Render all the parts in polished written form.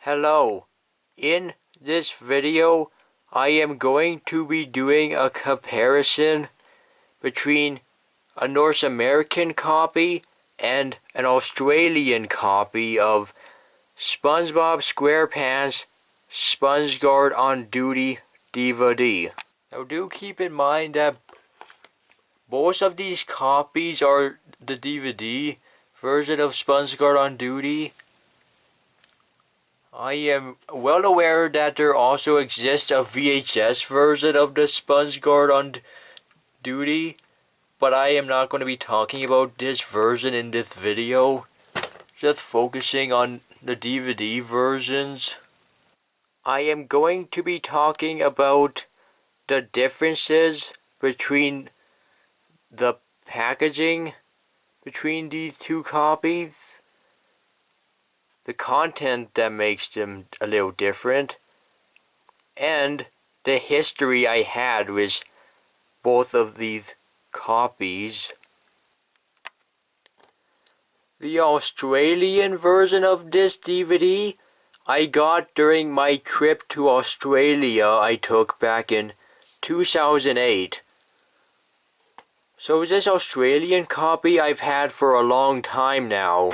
Hello, in this video I am going to be doing a comparison between a North American copy and an Australian copy of SpongeBob SquarePants SpongeGuard on Duty DVD. Now do keep in mind that both of these copies are the DVD version of SpongeGuard on Duty. I am well aware that there also exists a VHS version of the SpongeGuard on Duty, but I am not going to be talking about this version in this video, just focusing on the DVD versions. I am going to be talking about the differences between the packaging between these two copies, the content that makes them a little different, and the history I had with both of these copies. The Australian version of this DVD I got during my trip to Australia I took back in 2008. So this Australian copy I've had for a long time now.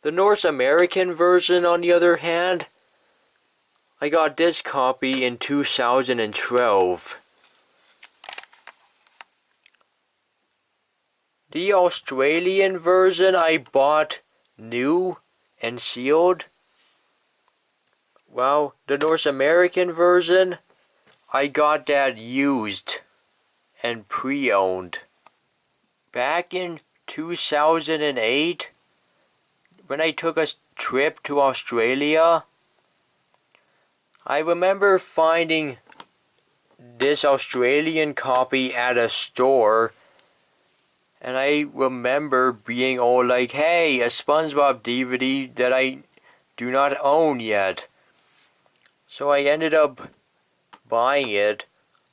The North American version, on the other hand, I got this copy in 2012. The Australian version I bought new and sealed, while the North American version I got that used and pre-owned. Back in 2008, when I took a trip to Australia, I remember finding this Australian copy at a store, and I remember being all like, hey, a SpongeBob DVD that I do not own yet. So I ended up buying it,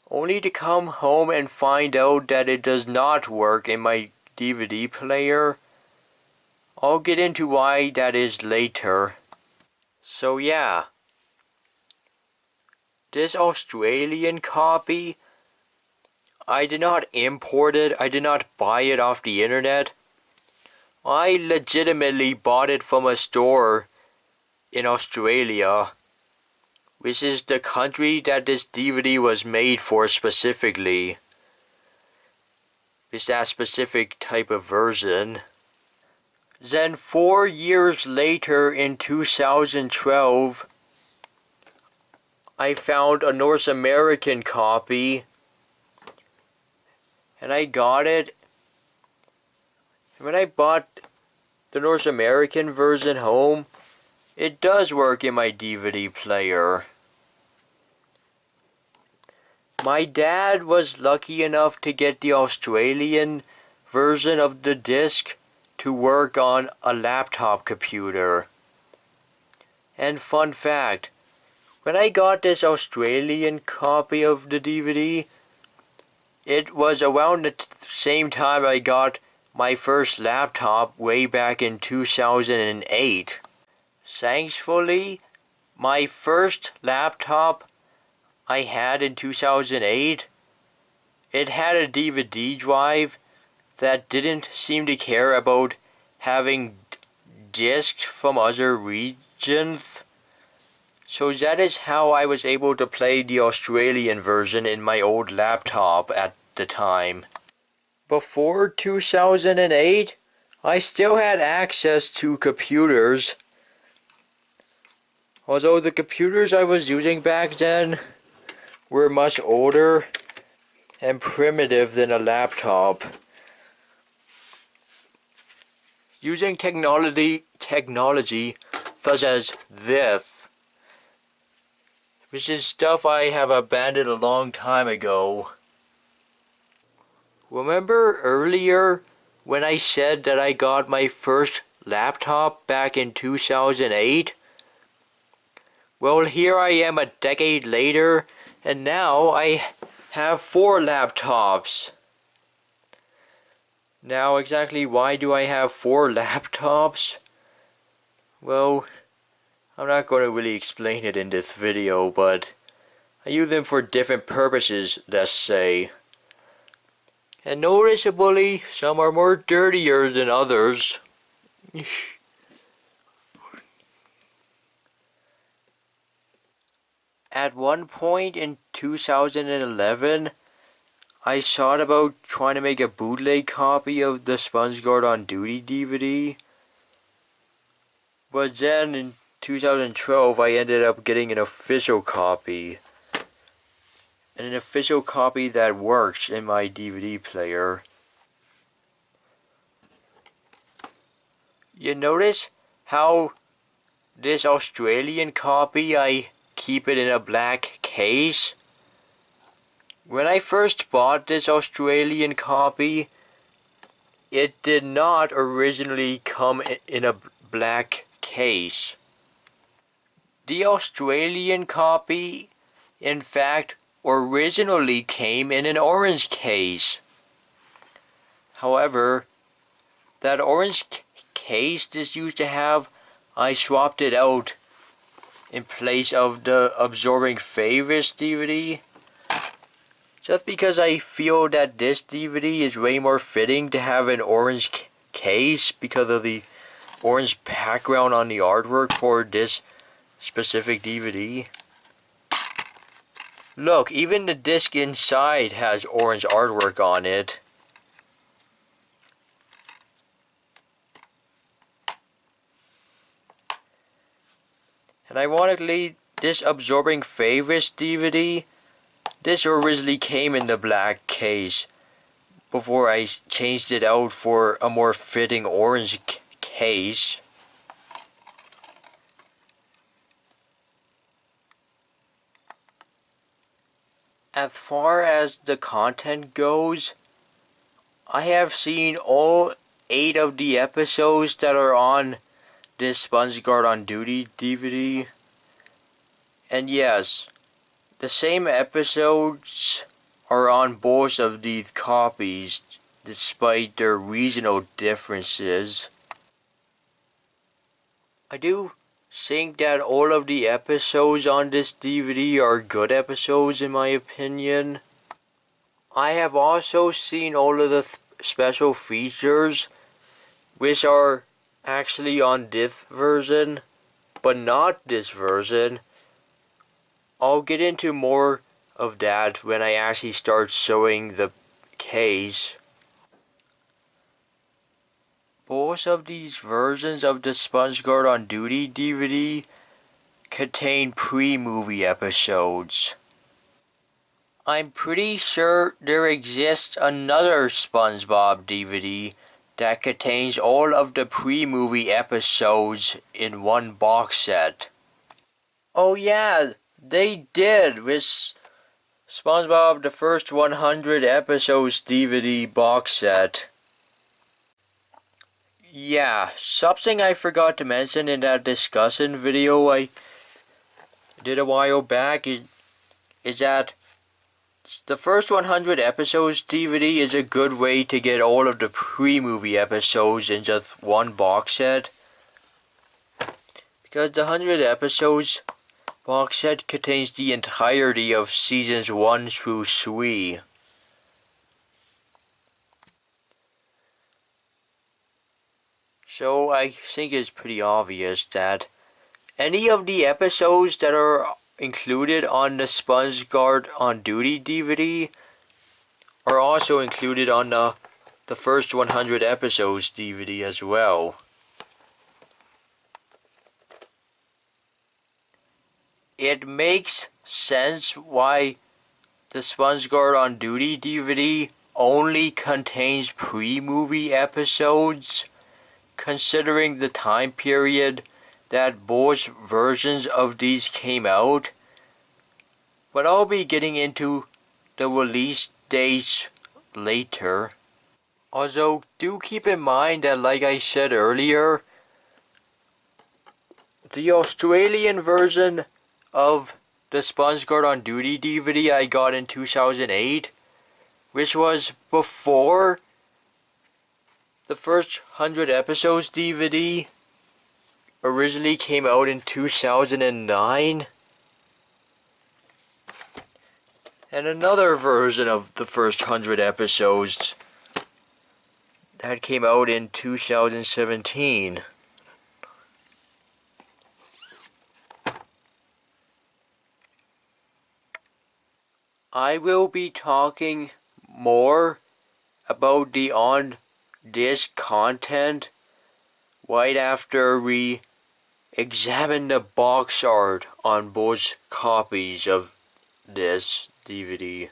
only to come home and find out that it does not work in my DVD player. I'll get into why that is later. So yeah, this Australian copy, I did not import it, I did not buy it off the internet. I legitimately bought it from a store in Australia, which is the country that this DVD was made for specifically. It's that specific type of version. Then 4 years later in 2012, I found a North American copy, and I got it. And when I bought the North American version home, it does work in my DVD player. My dad was lucky enough to get the Australian version of the disc to work on a laptop computer. And fun fact, when I got this Australian copy of the DVD, it was around the same time I got my first laptop way back in 2008. Thankfully, my first laptop I had in 2008, it had a DVD drive that didn't seem to care about having discs from other regions. So that is how I was able to play the Australian version in my old laptop at the time. Before 2008, I still had access to computers, although the computers I was using back then were much older and primitive than a laptop. Using technology such as this, which is stuff I have abandoned a long time ago. Remember earlier when I said that I got my first laptop back in 2008? Well, here I am a decade later, and now I have 4 laptops. Now exactly why do I have 4 laptops? Well, I'm not going to really explain it in this video, but I use them for different purposes, let's say. And noticeably, some are more dirtier than others. At one point in 2011, I thought about trying to make a bootleg copy of the SpongeGuard on Duty DVD. But then in 2012, I ended up getting an official copy. And an official copy that works in my DVD player. You notice how this Australian copy, I keep it in a black case? When I first bought this Australian copy, it did not originally come in a black case. The Australian copy, in fact, originally came in an orange case. However, that orange case this used to have, I swapped it out in place of the Absorbing Favorites DVD. Just because I feel that this DVD is way more fitting to have an orange case because of the orange background on the artwork for this specific DVD. Look, even the disc inside has orange artwork on it. And ironically, this Absorbing Favorites DVD, this originally came in the black case before I changed it out for a more fitting orange case. As far as the content goes, I have seen all 8 of the episodes that are on this SpongeGuard on Duty DVD. And yes, the same episodes are on both of these copies, despite their regional differences. I do think that all of the episodes on this DVD are good episodes in my opinion. I have also seen all of the special features, which are actually on this version, but not this version. I'll get into more of that when I actually start showing the case. Both of these versions of the SpongeGuard on Duty DVD contain pre-movie episodes. I'm pretty sure there exists another SpongeBob DVD that contains all of the pre-movie episodes in one box set. Oh yeah, they did with SpongeBob the First 100 Episodes DVD box set. Yeah, something I forgot to mention in that discussion video I did a while back is that the First 100 Episodes DVD is a good way to get all of the pre-movie episodes in just one box set. Because the 100 Episodes box set contains the entirety of seasons 1 through 3. So I think it's pretty obvious that any of the episodes that are included on the SpongeGuard on Duty DVD are also included on the First 100 Episodes DVD as well. It makes sense why the SpongeGuard on Duty DVD only contains pre-movie episodes, considering the time period that both versions of these came out. But I'll be getting into the release dates later. Also, do keep in mind that, like I said earlier, the Australian version of the SpongeGuard on Duty DVD I got in 2008, which was before The first 100 episodes DVD originally came out in 2009. And another version of the first 100 episodes that came out in 2017. I will be talking more about the on-disc content right after we examine the box art on both copies of this DVD.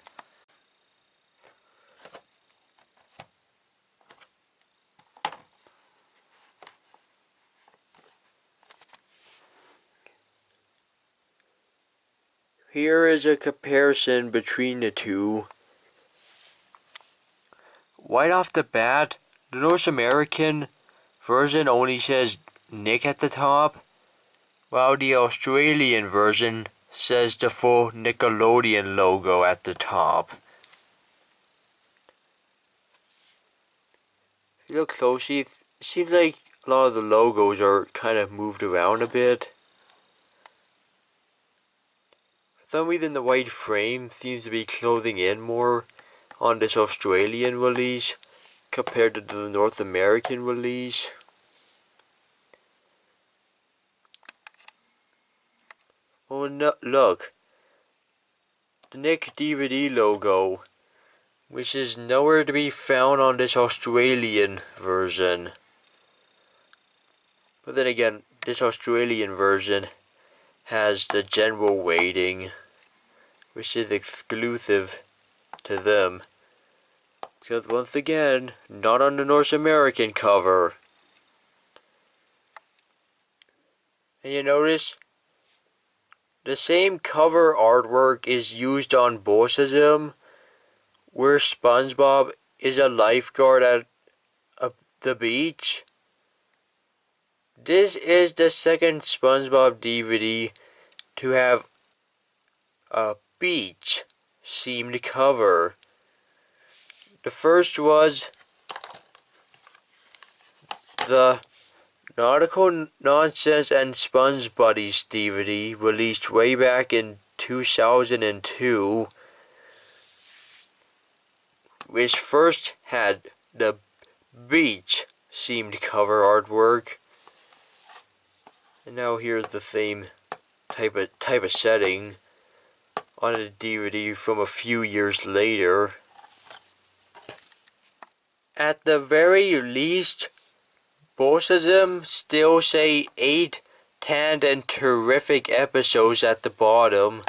Here is a comparison between the two. Right off the bat, the North American version only says Nick at the top, while the Australian version says the full Nickelodeon logo at the top. If you look closely, it seems like a lot of the logos are kind of moved around a bit. For some reason the white frame seems to be closing in more on this Australian release compared to the North American release. Oh no, look, the Nick DVD logo, which is nowhere to be found on this Australian version. But then again, this Australian version has the general weighting, which is exclusive to them. Because once again, not on the North American cover. And you notice, the same cover artwork is used on both of them, where SpongeBob is a lifeguard at the beach. This is the second SpongeBob DVD to have a beach themed cover. The first was the Nautical Nonsense and Sponge Buddies DVD, released way back in 2002, which first had the beach themed cover artwork. And now here's the same type of setting on a DVD from a few years later. At the very least, both of them still say 8 tanned and terrific episodes at the bottom.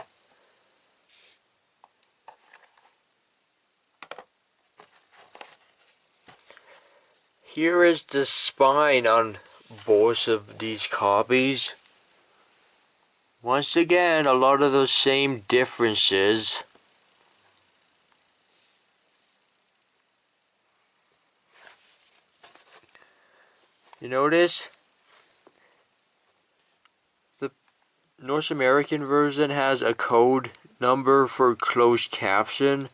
Here is the spine on both of these copies. Once again, a lot of those same differences. You notice the North American version has a code number for closed caption,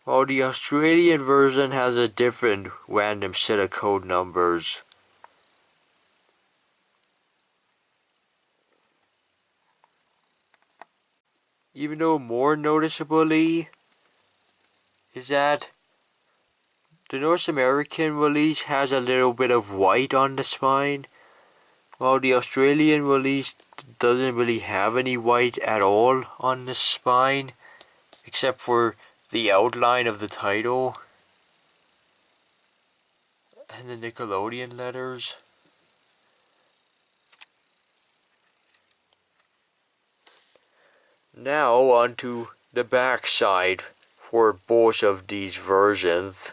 while the Australian version has a different random set of code numbers. Even though more noticeably is that the North American release has a little bit of white on the spine, while the Australian release doesn't really have any white at all on the spine, except for the outline of the title and the Nickelodeon letters. Now on to the back side for both of these versions.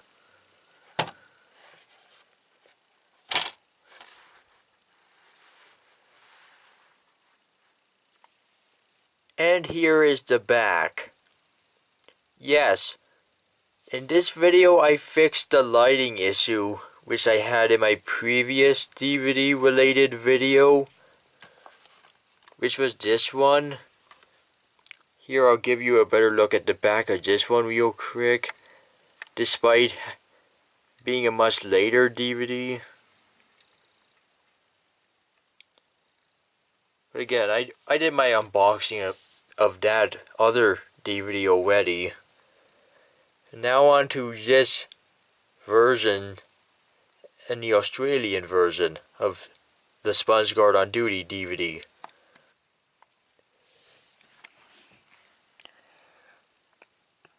And here is the back. Yes, in this video I fixed the lighting issue which I had in my previous DVD related video, which was this one. Here I'll give you a better look at the back of this one real quick. Despite being a much later DVD. But again, I did my unboxing of that other DVD already. And now on to this version and the Australian version of the SpongeGuard on Duty DVD.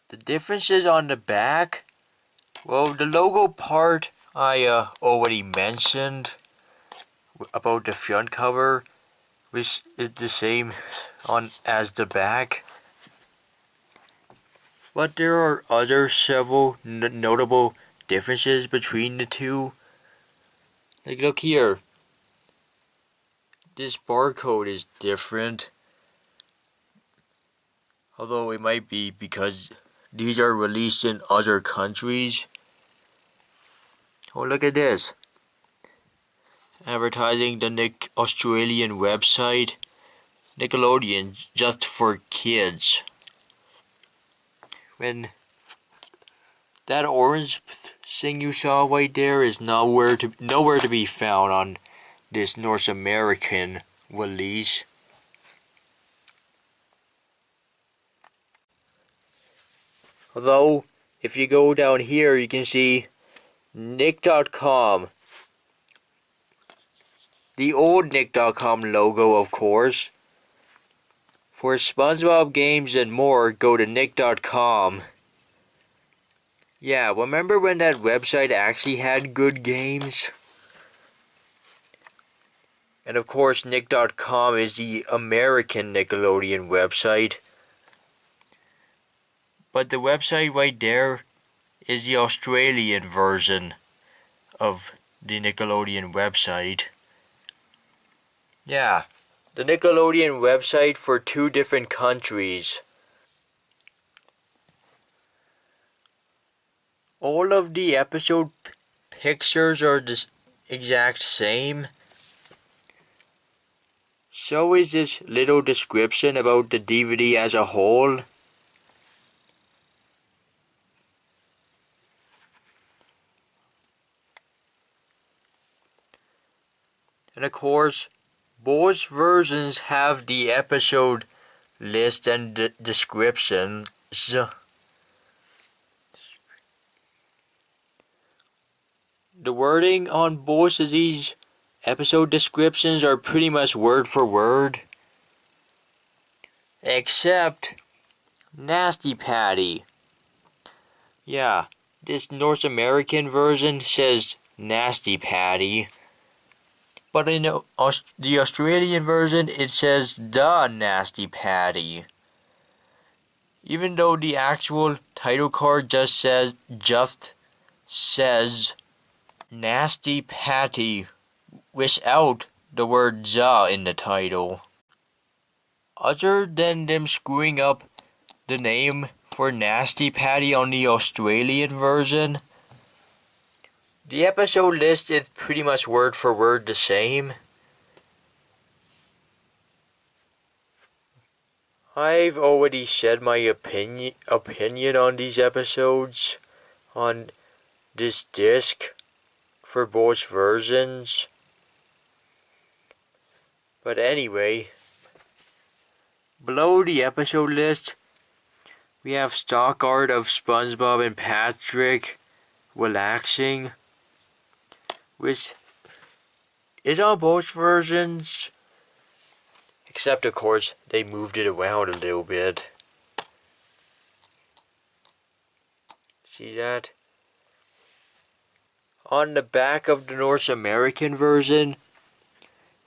The differences on the back, well, the logo part I already mentioned about the front cover, which is the same on as the back. But there are other several notable differences between the two. Like, look here. This barcode is different. Although it might be because these are released in other countries. Oh, look at this. Advertising the Australian website. Nickelodeon, just for kids. When that orange thing you saw right there is nowhere to be found on this North American release. Although, if you go down here, you can see Nick.com. The old Nick.com logo, of course. For SpongeBob games and more, go to Nick.com. Yeah, remember when that website actually had good games? And of course, Nick.com is the American Nickelodeon website. But the website right there is the Australian version of the Nickelodeon website. Yeah, the Nickelodeon website for 2 different countries. All of the episode pictures are the exact same. So is this little description about the DVD as a whole. And of course, both versions have the episode list and descriptions. The wording on both of these episode descriptions are pretty much word for word. Except Nasty Patty. Yeah, this North American version says Nasty Patty. But in the Australian version, it says The Nasty Patty. Even though the actual title card just says Nasty Patty without the word the in the title. Other than them screwing up the name for Nasty Patty on the Australian version, the episode list is pretty much word for word the same. I've already said my opinion on these episodes on this disc for both versions. But anyway, below the episode list, we have stock art of SpongeBob and Patrick relaxing, which is on both versions, except of course they moved it around a little bit. See that? On the back of the North American version,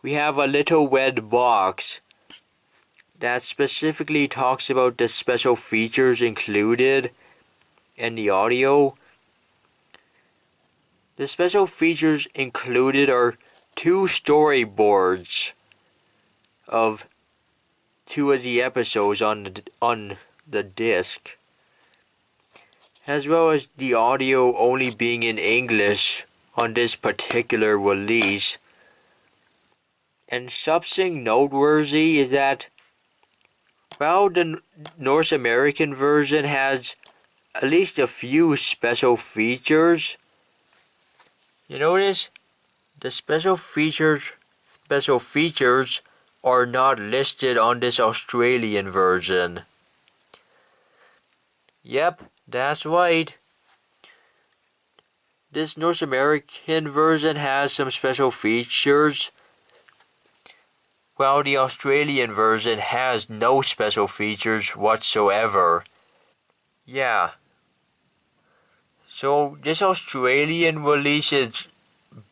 we have a little red box that specifically talks about the special features included in the audio. The special features included are 2 storyboards of 2 of the episodes on the disc, as well as the audio only being in English on this particular release. And something noteworthy is that, well, the North American version has at least a few special features You notice the special features are not listed on this Australian version. Yep, that's right. This North American version has some special features, while the Australian version has no special features whatsoever. Yeah. So this Australian release is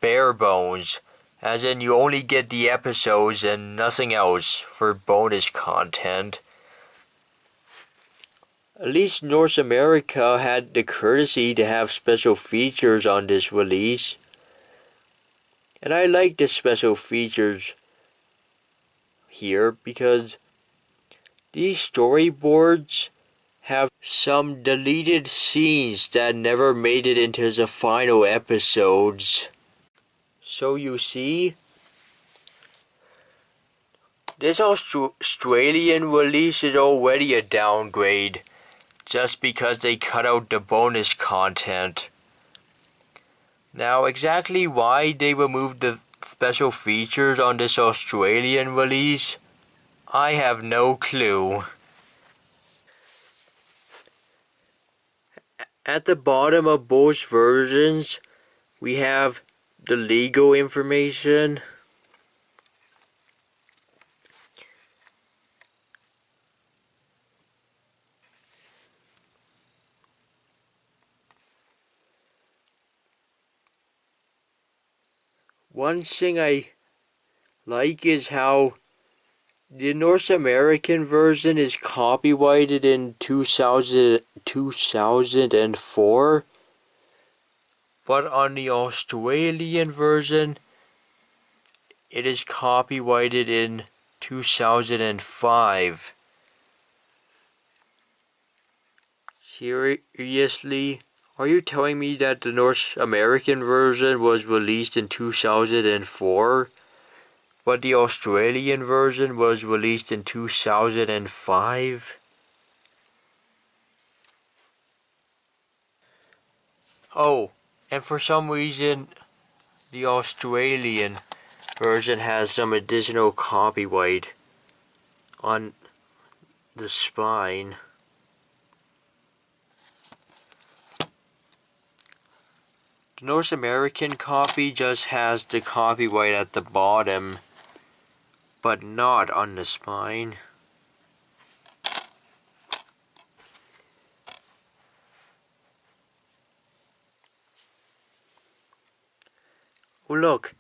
bare bones, as in you only get the episodes and nothing else for bonus content. At least North America had the courtesy to have special features on this release. And I like the special features here because these storyboards have some deleted scenes that never made it into the final episodes. So you see, this Australian release is already a downgrade just because they cut out the bonus content. Now, exactly why they removed the special features on this Australian release, I have no clue. At the bottom of both versions, we have the legal information. One thing I like is how the North American version is copyrighted in 2004, but on the Australian version, it is copyrighted in 2005. Seriously? Are you telling me that the North American version was released in 2004, but the Australian version was released in 2005? Oh, and for some reason, the Australian version has some additional copyright on the spine. The North American copy just has the copyright at the bottom, but not on the spine. Oh look,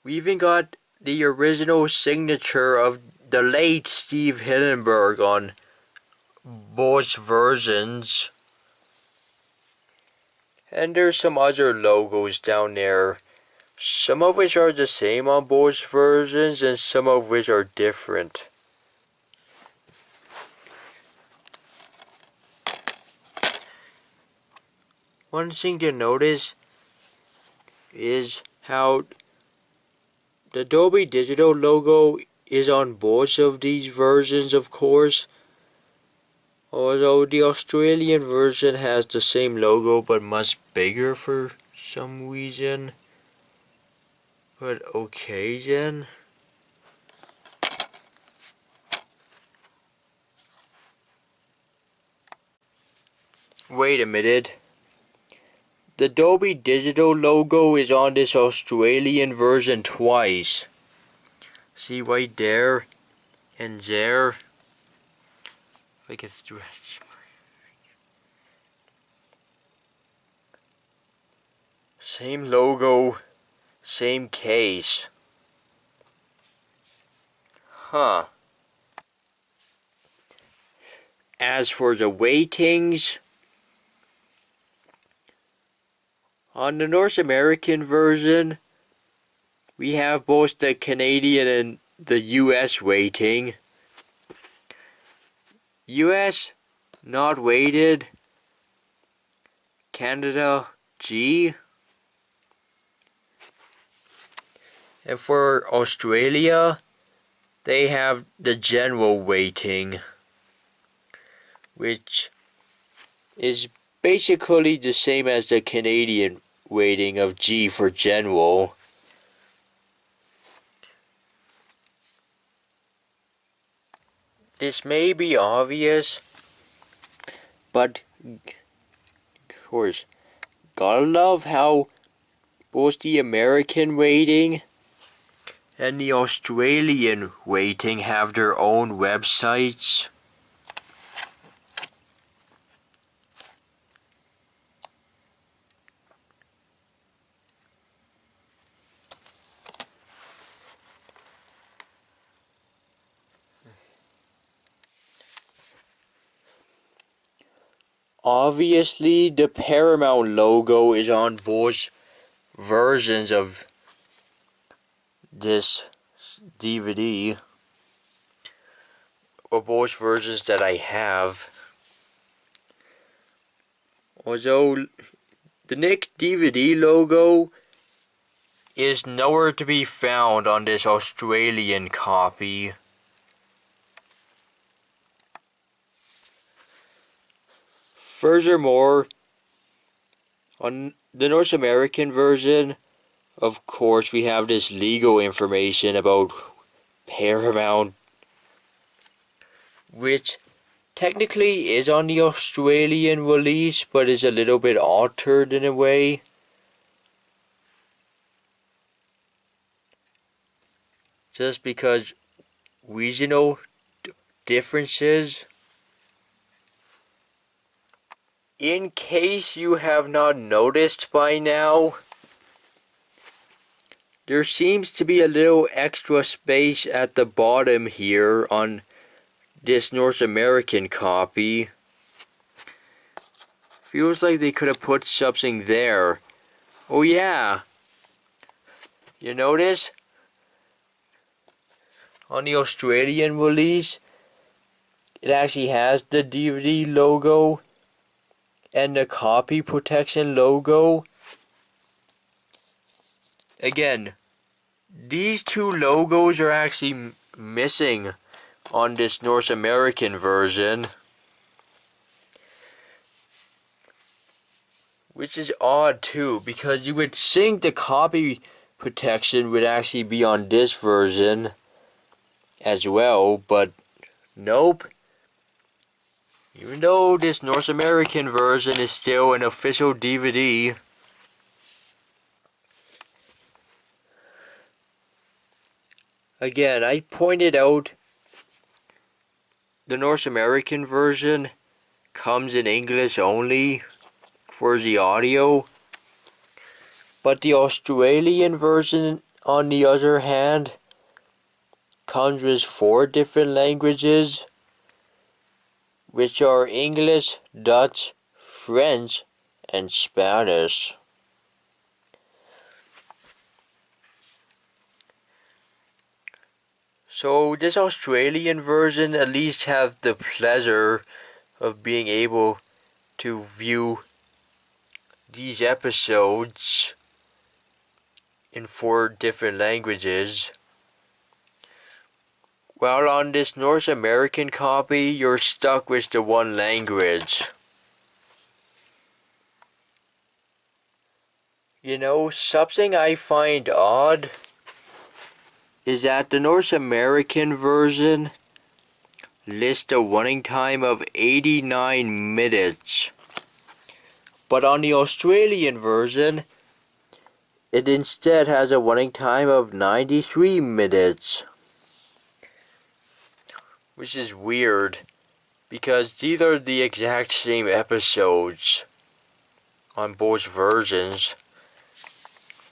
we even got the original signature of the late Steve Hillenburg on both versions. And there's some other logos down there, some of which are the same on both versions and some of which are different. One thing to notice is how the Dolby Digital logo is on both of these versions, of course, although the Australian version has the same logo but much bigger for some reason. But okay then. Wait a minute. The Dolby Digital logo is on this Australian version twice. See right there and there. If I can stretch. Same logo, same case. Huh. As for the weightings, on the North American version, we have both the Canadian and the US weighting. US, not weighted. Canada, G. And for Australia, they have the general weighting, which is basically the same as the Canadian weighting of G for general. This may be obvious, but of course, gotta love how both the American weighting and the Australian weighting have their own websites. Obviously, the Paramount logo is on both versions of this DVD, or both versions that I have. Although the Nick DVD logo is nowhere to be found on this Australian copy. Furthermore, on the North American version, of course, we have this legal information about Paramount, which technically is on the Australian release, but is a little bit altered in a way. Just because regional differences. In case you have not noticed by now, there seems to be a little extra space at the bottom here on this North American copy. Feels like they could have put something there. Oh yeah. You notice? On the Australian release, it actually has the DVD logo and the copy protection logo. Again, these two logos are actually missing on this North American version, which is odd too, because you would think the copy protection would actually be on this version as well, but nope. Even though this North American version is still an official DVD. Again, I pointed out the North American version comes in English only for the audio, but the Australian version, on the other hand, comes with 4 different languages, which are English, Dutch, French, and Spanish. So this Australian version at least has the pleasure of being able to view these episodes in 4 different languages. While on this North American copy, you're stuck with the one language. You know, something I find odd is that the North American version lists a running time of 89 minutes. But on the Australian version, it instead has a running time of 93 minutes. Which is weird, because these are the exact same episodes on both versions.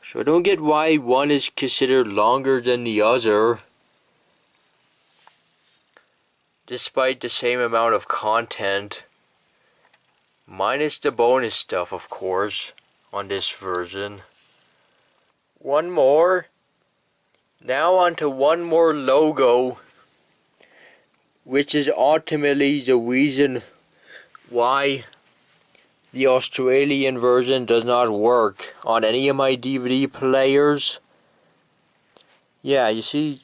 So I don't get why one is considered longer than the other, despite the same amount of content, minus the bonus stuff, of course, on this version. One more. Now onto one more logo, which is ultimately the reason why the Australian version does not work on any of my DVD players. Yeah, you see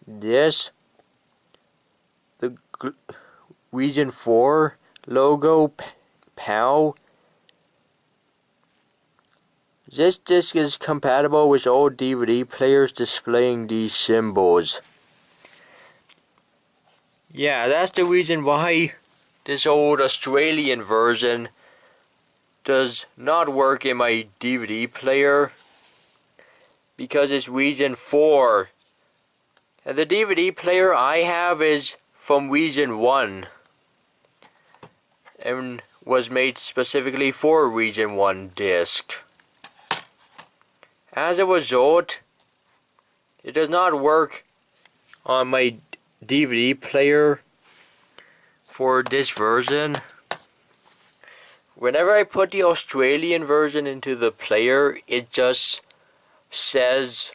this? The Region 4 logo, POW. This disc is compatible with all DVD players displaying these symbols. Yeah, that's the reason why this old Australian version does not work in my DVD player, because it's region 4. And the DVD player I have is from region 1 and was made specifically for region 1 disc. As a result, it does not work on my DVD player for this version. Whenever I put the Australian version into the player, it just says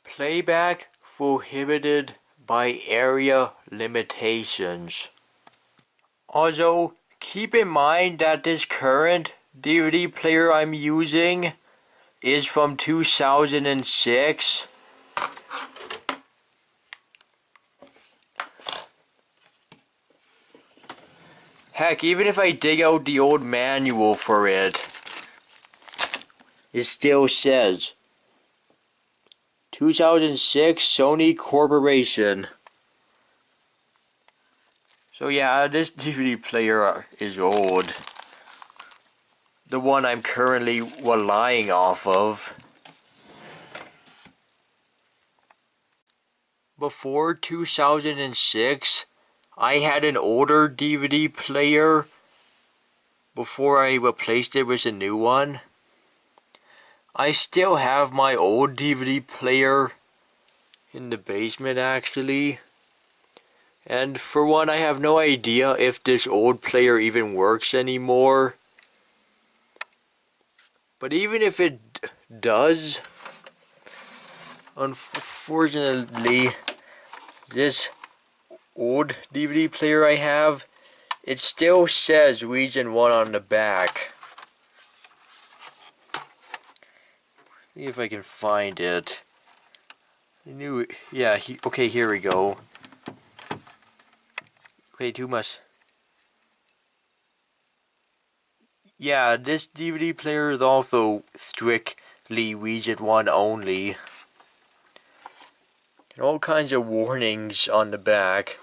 playback prohibited by area limitations. Also, keep in mind that this current DVD player I'm using is from 2006. Heck, even if I dig out the old manual for it, it still says 2006 Sony Corporation. So yeah, this DVD player is old. The one I'm currently relying off of. Before 2006, I had an older DVD player before I replaced it with a new one. I still have my old DVD player in the basement actually. And for one, I have no idea if this old player even works anymore. But even if it does, unfortunately, this old DVD player I have, it still says region 1 on the back. See if I can find it. I knew it. Yeah, okay, here we go. Okay, too much. Yeah, this DVD player is also strictly region 1 only. And all kinds of warnings on the back.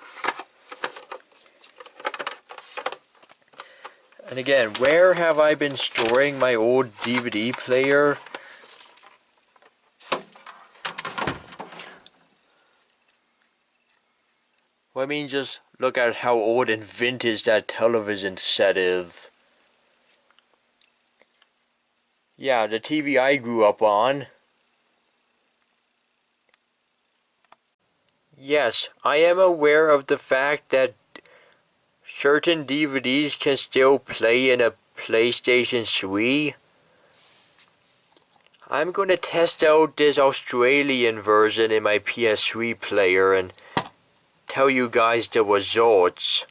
And again, where have I been storing my old DVD player? Well, I mean, just look at how old and vintage that television set is. Yeah, the TV I grew up on. Yes, I am aware of the fact that certain DVDs can still play in a PlayStation 3. I'm going to test out this Australian version in my PS3 player and tell you guys the results.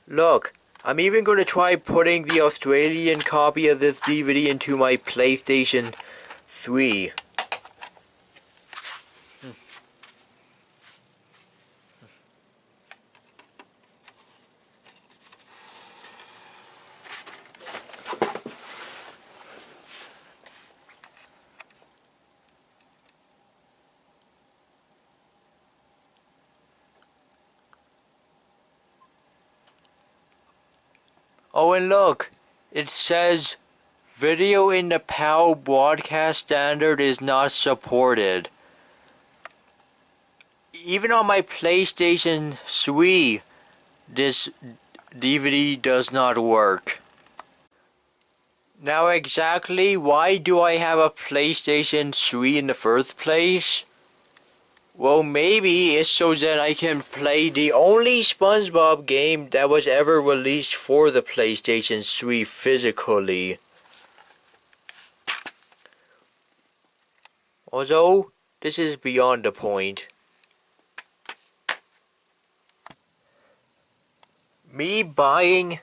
Look, I'm even going to try putting the Australian copy of this DVD into my PlayStation 3. Oh, and look, it says video in the PAL broadcast standard is not supported. Even on my PlayStation 3, this DVD does not work. Now exactly why do I have a PlayStation 3 in the first place? Well, maybe it's so that I can play the only SpongeBob game that was ever released for the PlayStation 3 physically. Although, this is beyond the point. Me buying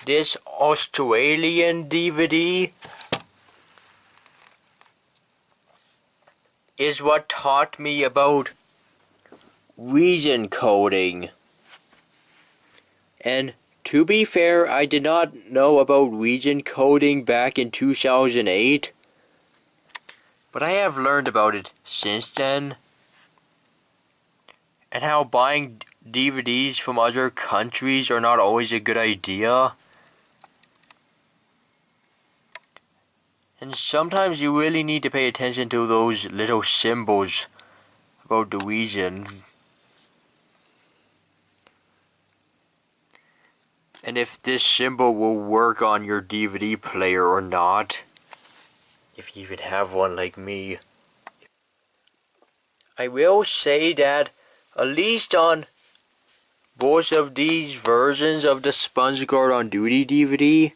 this Australian DVD is what taught me about region coding and To be fair, I did not know about region coding back in 2008, but I have learned about it since then, and how buying DVDs from other countries are not always a good idea. And sometimes you really need to pay attention to those little symbols about the region. And if this symbol will work on your DVD player or not. If you even have one like me. I will say that, at least on both of these versions of the SpongeGuard on Duty DVD,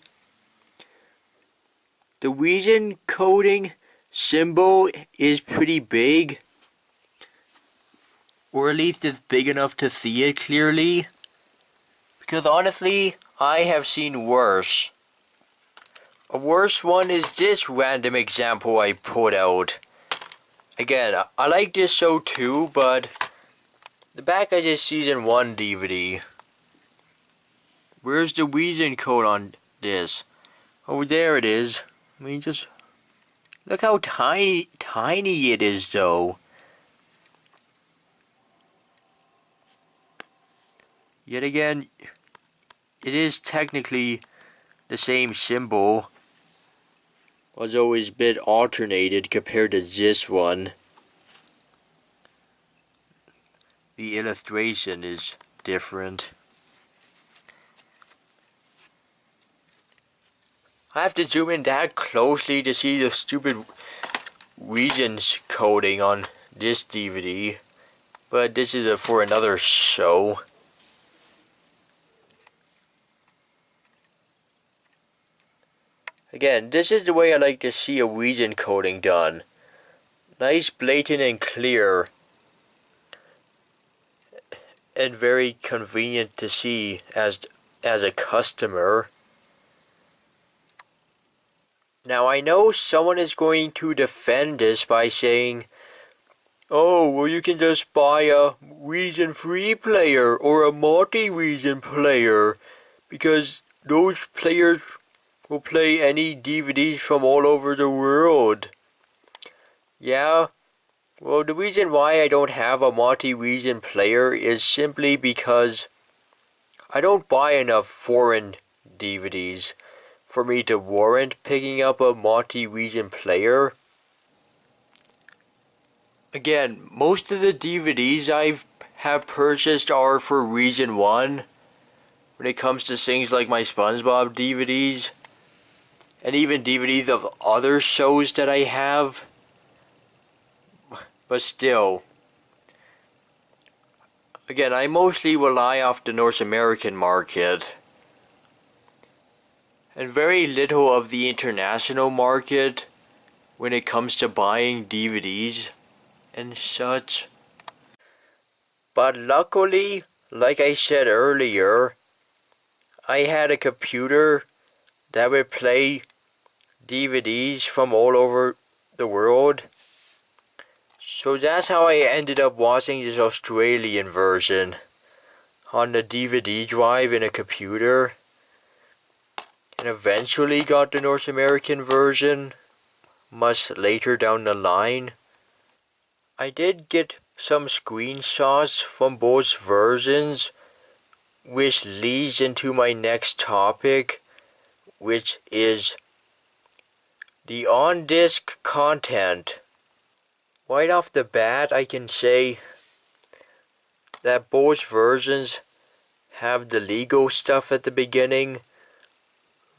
the region coding symbol is pretty big. Or at least it's big enough to see it clearly. Because honestly, I have seen worse. A worse one is this random example I put out. Again, I like this show too, but the back of this season 1 DVD. Where's the region code on this? Oh, there it is. I mean, just look how tiny it is, though. Yet again, it is technically the same symbol, although it's a bit alternated compared to this one. The illustration is different. I have to zoom in that closely to see the stupid regions coding on this DVD, but this is for another show. Again, this is the way I like to see a region coding done. Nice, blatant, and clear. And very convenient to see as a customer. Now I know someone is going to defend this by saying, oh, well, you can just buy a region-free player or a multi-region player, because those players will play any DVDs from all over the world. Yeah, well, the reason why I don't have a multi-region player is simply because I don't buy enough foreign DVDs for me to warrant picking up a multi-region player. Again, most of the DVDs I have purchased are for Region 1 when it comes to things like my SpongeBob DVDs and even DVDs of other shows that I have. But still, again, I mostly rely off the North American market and very little of the international market when it comes to buying DVDs and such. But luckily, like I said earlier, I had a computer that would play DVDs from all over the world. So that's how I ended up watching this Australian version on the DVD drive in a computer, and eventually got the North American version much later down the line. I did get some screenshots from both versions, which leads into my next topic, which is the on-disc content. Right off the bat, I can say that both versions have the legal stuff at the beginning,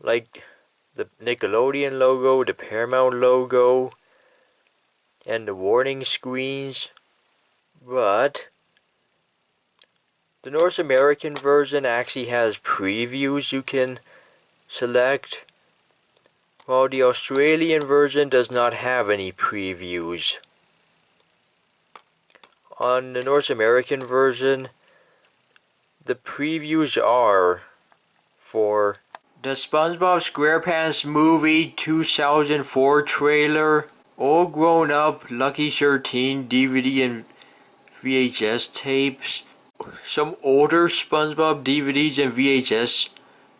like the Nickelodeon logo, the Paramount logo, and the warning screens. But the North American version actually has previews you can select, while the Australian version does not have any previews. On the North American version, the previews are for the SpongeBob SquarePants movie 2004 trailer, All Grown Up, Lucky 13 DVD and VHS tapes, some older SpongeBob DVDs and VHS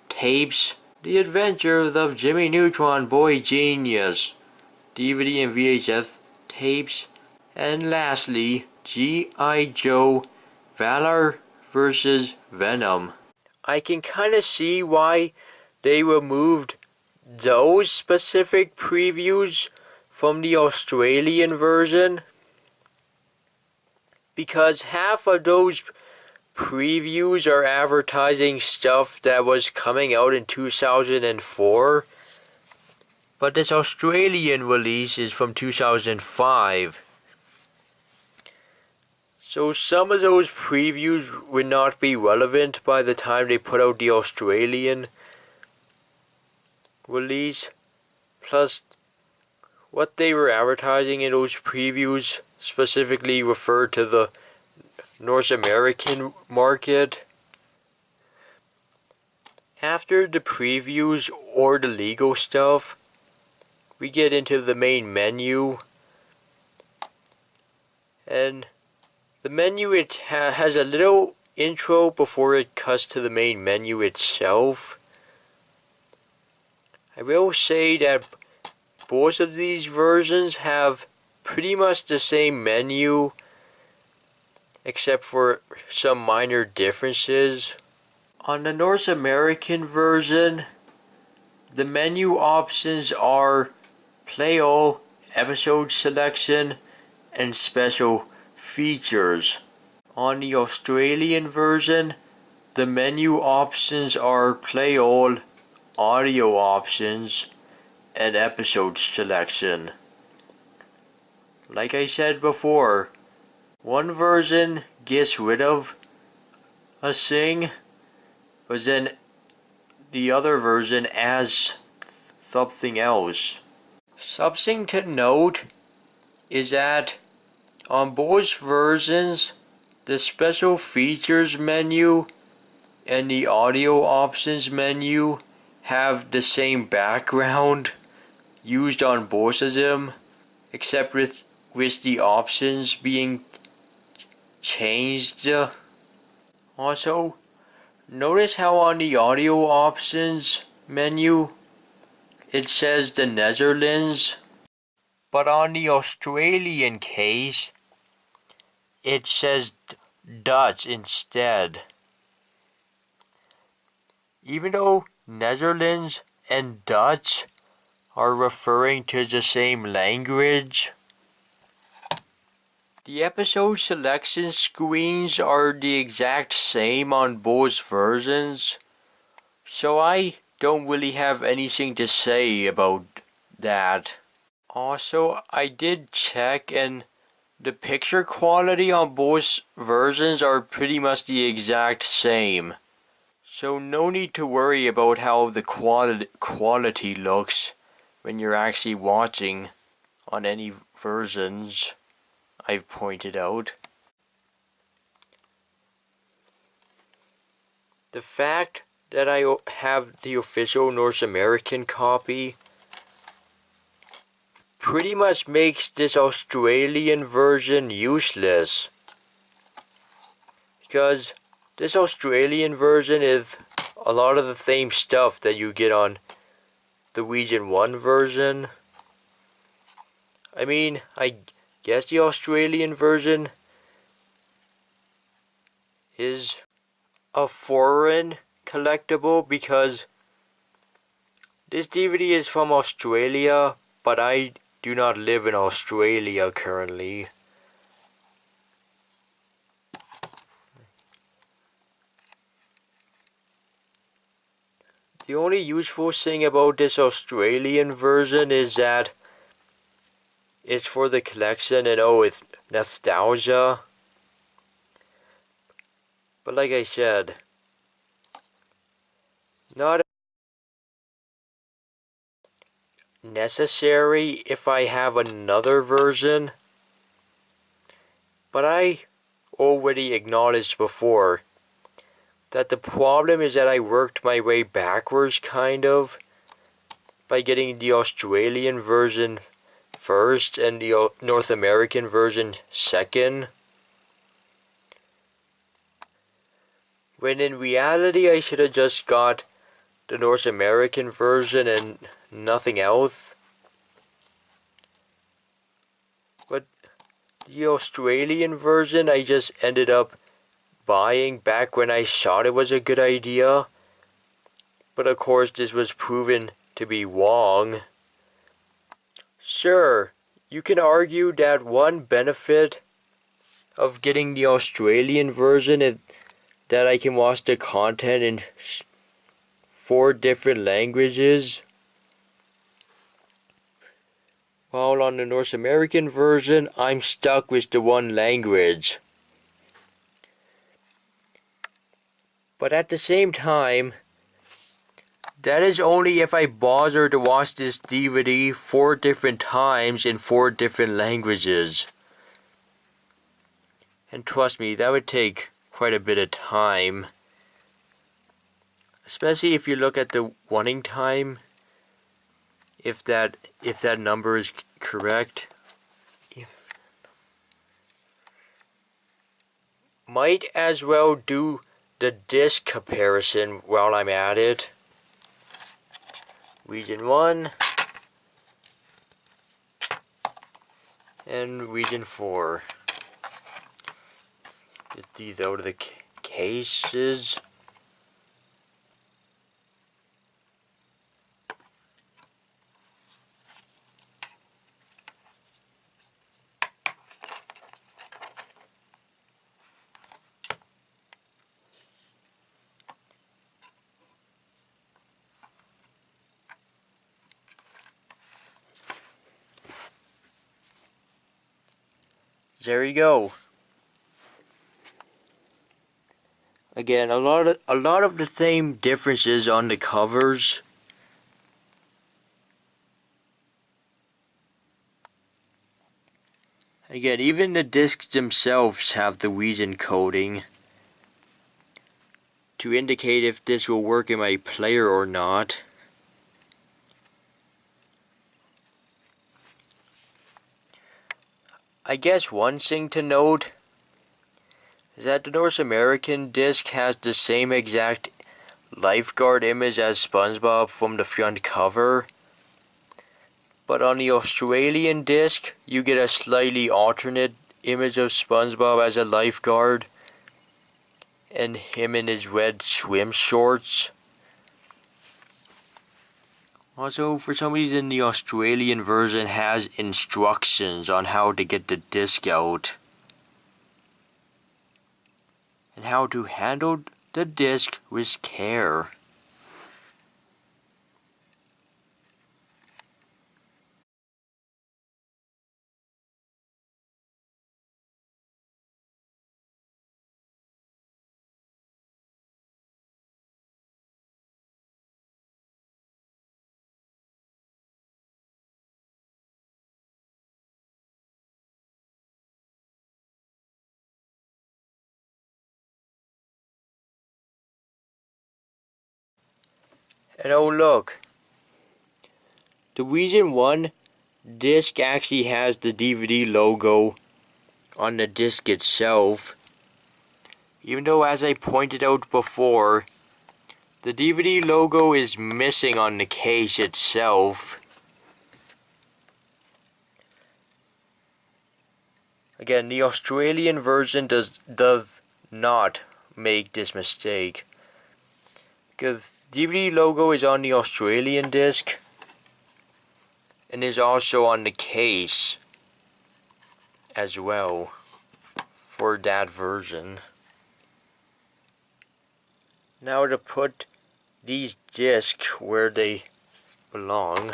tapes, The Adventures of Jimmy Neutron Boy Genius, DVD and VHS tapes, and lastly, G.I. Joe Valor vs. Venom. I can kinda see why they removed those specific previews from the Australian version, because half of those previews are advertising stuff that was coming out in 2004, but this Australian release is from 2005. So some of those previews would not be relevant by the time they put out the Australian release. Plus, what they were advertising in those previews specifically referred to the North American market. After the previews or the legal stuff, we get into the main menu. And the menu, it has a little intro before it cuts to the main menu itself. I will say that both of these versions have pretty much the same menu, except for some minor differences. On the North American version, the menu options are Play All, Episode Selection, and Special Features. On the Australian version, the menu options are Play All, Audio Options, and Episode Selection. Like I said before, one version gets rid of a thing, but then the other version adds something else. Something to note is that on both versions, the special features menu and the audio options menu have the same background used on both of them, except with the options being changed. Also, notice how on the audio options menu it says the Netherlands, but on the Australian case it says Dutch instead. Even though Netherlands and Dutch are referring to the same language, the episode selection screens are the exact same on both versions, so I don't really have anything to say about that. Also, I did check, and the picture quality on both versions are pretty much the exact same. So no need to worry about how the quality looks when you're actually watching on any versions I've pointed out. The fact that I have the official North American copy pretty much makes this Australian version useless, because this Australian version is a lot of the same stuff that you get on the Region 1 version. I mean, I guess the Australian version is a foreign collectible because this DVD is from Australia, but I do not live in Australia currently. The only useful thing about this Australian version is that it's for the collection and it's nostalgia. But like I said, not necessary if I have another version. But I already acknowledged before that the problem is that I worked my way backwards kind of by getting the Australian version first and the North American version second, when in reality I should have just got the North American version and nothing else. But the Australian version I just ended up buying back when I thought it was a good idea. But of course this was proven to be wrong. Sure, you can argue that one benefit of getting the Australian version is that I can watch the content in 4 different languages. While on the North American version, I'm stuck with the one language. But at the same time, that is only if I bother to watch this DVD 4 different times in 4 different languages. And trust me, that would take quite a bit of time. Especially if you look at the running time, if that number is correct. Might as well do the disc comparison while I'm at it. Region 1 and Region 4. Get these out of the cases. There you go. Again, a lot of the same differences on the covers. Again, even the discs themselves have the Ouija coding to indicate if this will work in my player or not. I guess one thing to note is that the North American disc has the same exact lifeguard image as SpongeBob from the front cover. But on the Australian disc, you get a slightly alternate image of SpongeBob as a lifeguard and him in his red swim shorts. Also, for some reason, the Australian version has instructions on how to get the disc out and how to handle the disc with care. And oh look, the Region 1 disc actually has the DVD logo on the disc itself. Even though, as I pointed out before, the DVD logo is missing on the case itself. Again, the Australian version does not make this mistake, because DVD logo is on the Australian disc and is also on the case as well for that version. Now to put these discs where they belong.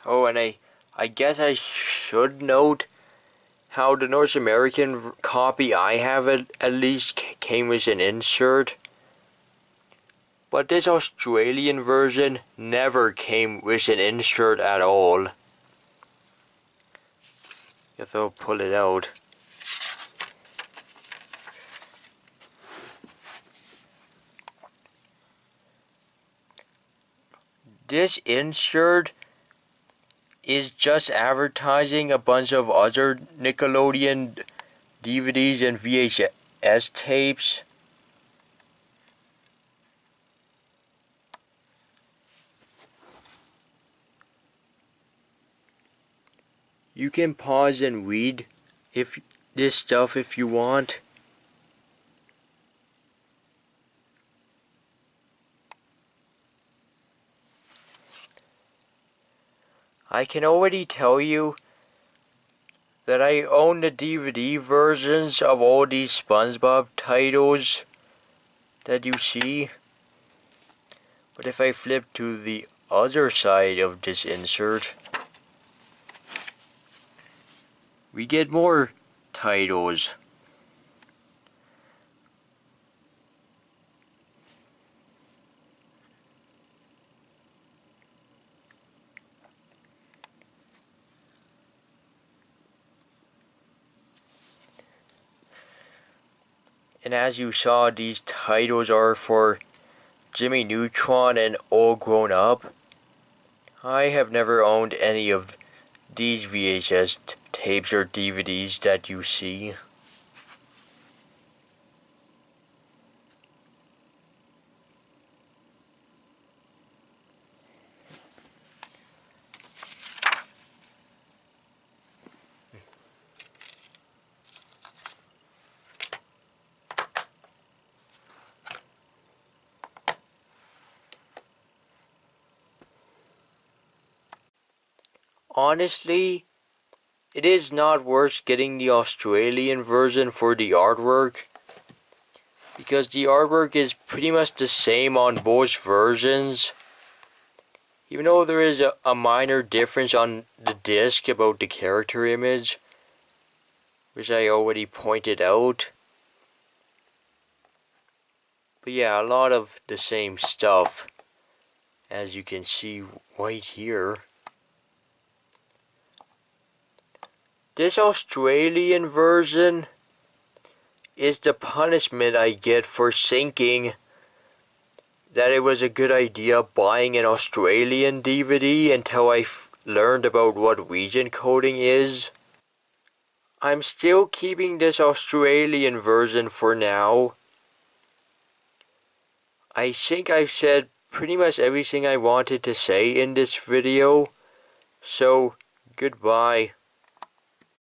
Oh, and I guess I should note how the North American copy I have at least came with an insert. But this Australian version never came with an insert at all. Guess I'll pull it out. This insert is just advertising a bunch of other Nickelodeon DVDs and VHS tapes. You can pause and read this stuff if you want. I can already tell you that I own the DVD versions of all these SpongeBob titles that you see. But if I flip to the other side of this insert, we get more titles. And as you saw, these titles are for Jimmy Neutron and All Grown Up. I have never owned any of these VHS tapes or DVDs that you see. Honestly, it is not worth getting the Australian version for the artwork, because the artwork is pretty much the same on both versions. Even though there is a minor difference on the disc about the character image, which I already pointed out. But yeah, a lot of the same stuff, as you can see right here. This Australian version is the punishment I get for thinking that it was a good idea buying an Australian DVD until I learned about what region coding is. I'm still keeping this Australian version for now. I think I've said pretty much everything I wanted to say in this video, so goodbye.